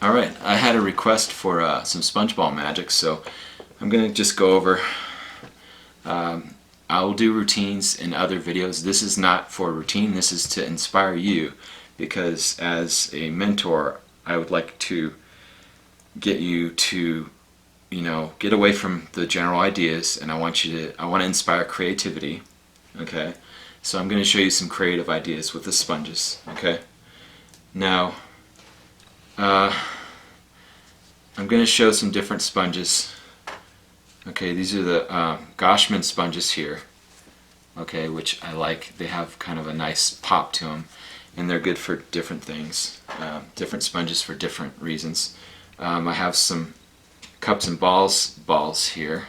Alright, I had a request for some sponge ball magic, so I'm going to just go over. I will do routines in other videos. This is not for a routine, this is to inspire you, because as a mentor I would like to get you to, get away from the general ideas, and I want to inspire creativity. Okay, so I'm going to show you some creative ideas with the sponges. Okay, now I'm going to show some different sponges. Okay, these are the Goshman sponges here. Okay, which I like. They have kind of a nice pop to them, and they're good for different things. Different sponges for different reasons. I have some cups and balls here,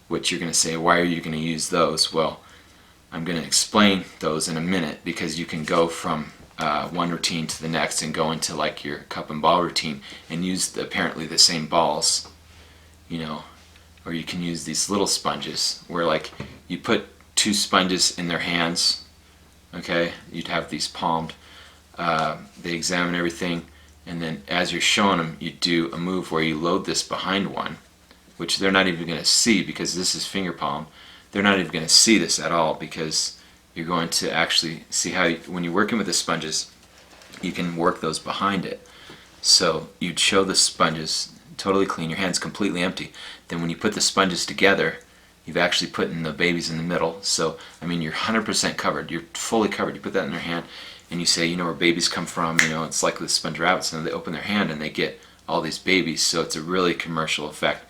which you're going to say, why are you going to use those? Well, I'm going to explain those in a minute, because you can go from one routine to the next and go into like your cup and ball routine and use apparently the same balls, or you can use these little sponges where like you put two sponges in their hands. Okay, you'd have these palmed. They examine everything, and then as you're showing them, you do a move where you load this behind one, which they're not even going to see because this is finger palm. They're not even going to see this at all, because you're going to actually see how when you're working with the sponges, you can work those behind it. So you'd show the sponges totally clean, your hand's completely empty. Then when you put the sponges together, you've actually put in the babies in the middle. So I mean, you're 100% covered. You're fully covered. You put that in their hand, and you say, where babies come from. It's like the sponge rabbits, and they open their hand and they get all these babies. So it's a really commercial effect.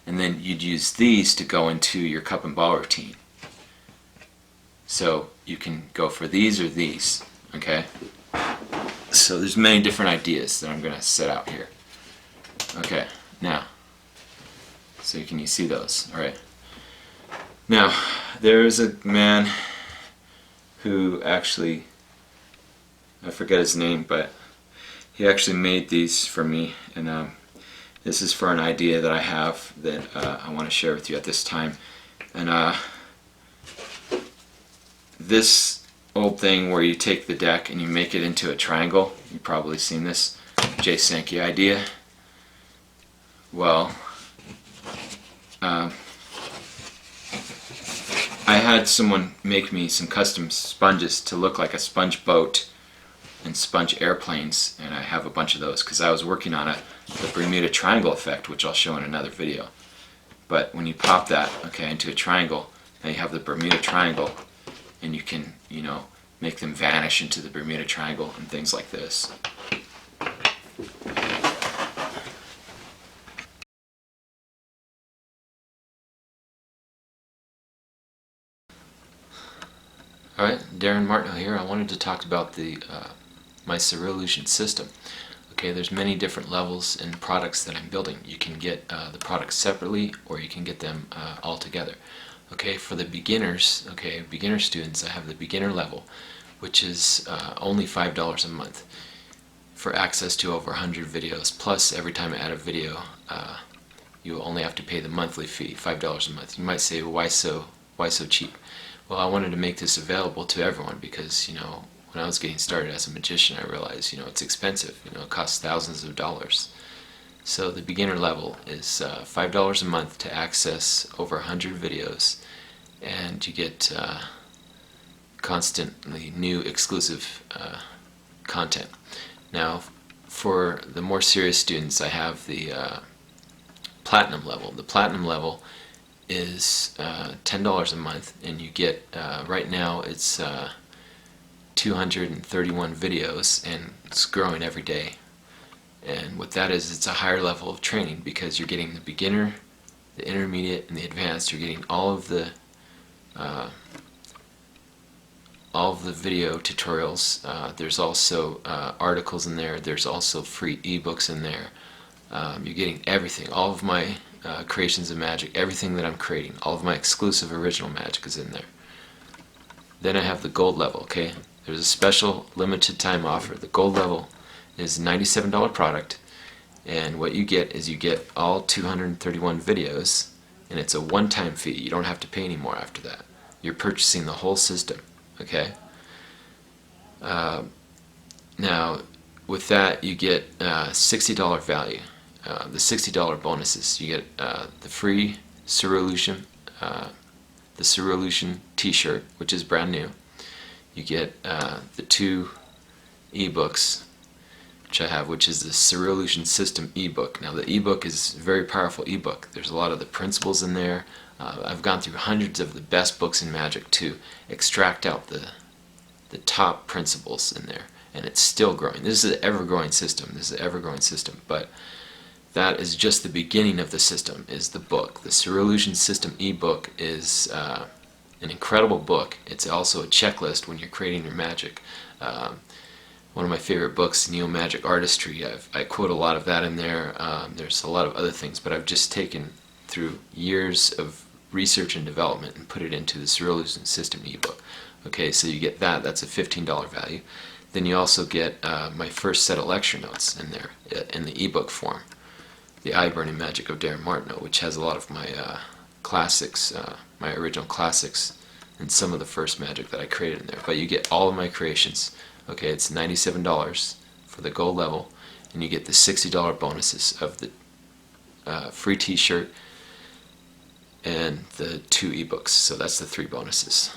And then you'd use these to go into your cup and ball routine. So you can go for these or these. Okay. So there's many different ideas that I'm going to set out here. Okay, now, so you see those, alright. Now, there's a man who actually, I forget his name, but he actually made these for me, and this is for an idea that I have that I want to share with you at this time. And this old thing where you take the deck and you make it into a triangle, you've probably seen this, Jay Sankey idea. Well, I had someone make me some custom sponges to look like a sponge boat and sponge airplanes, and I have a bunch of those because I was working on the Bermuda Triangle effect, which I'll show in another video. But when you pop that, into a triangle, now you have the Bermuda Triangle, and you can, make them vanish into the Bermuda Triangle and things like this. Alright, Darin Martineau here. I wanted to talk about my Cerulean system. Okay, there's many different levels and products that I'm building. You can get the products separately, or you can get them all together. Okay, for the beginners, beginner students, I have the beginner level, which is only $5 a month for access to over 100 videos. Plus, every time I add a video, you only have to pay the monthly fee, $5 a month. You might say, why so cheap? Well, I wanted to make this available to everyone because, when I was getting started as a magician, I realized, it's expensive. It costs thousands of dollars. So the beginner level is $5 a month to access over 100 videos, and you get constantly new exclusive content. Now, for the more serious students, I have the platinum level. The platinum level is $10 a month, and you get, right now it's 231 videos, and it's growing every day. And what that is, it's a higher level of training, because you're getting the beginner, the intermediate, and the advanced. You're getting all of the video tutorials. There's also articles in there. There's also free ebooks in there. You're getting everything. All of my creations of magic, everything that I'm creating, all of my exclusive original magic is in there. Then I have the gold level. Okay, there's a special limited time offer. The gold level is a $97 product, and what you get is you get all 231 videos, and it's a one-time fee. You don't have to pay anymore after that. You're purchasing the whole system. Okay. Now, with that, you get $60 value. The $60 bonuses, you get the free Cerulean, the Cerulean T-shirt, which is brand new. You get the 2 ebooks, which I have, which is the Cerulean System ebook. Now the ebook is a very powerful ebook. There's a lot of the principles in there. I've gone through hundreds of the best books in magic to extract out the top principles in there, and it's still growing. This is an ever-growing system. This is an ever-growing system, but that is just the beginning of the system, is the book. The Cerulean System ebook is an incredible book. It's also a checklist when you're creating your magic. One of my favorite books, Neo-Magic Artistry, I quote a lot of that in there. There's a lot of other things, but I've just taken through years of research and development and put it into the Cerulean System ebook. Okay, so you get that. That's a $15 value. Then you also get my first set of lecture notes in there, in the ebook form. The Eye-Burning Magic of Darin Martineau, which has a lot of my classics, my original classics, and some of the first magic that I created in there. But you get all of my creations. Okay, it's $97 for the gold level, and you get the $60 bonuses of the free T-shirt and the 2 ebooks. So that's the 3 bonuses.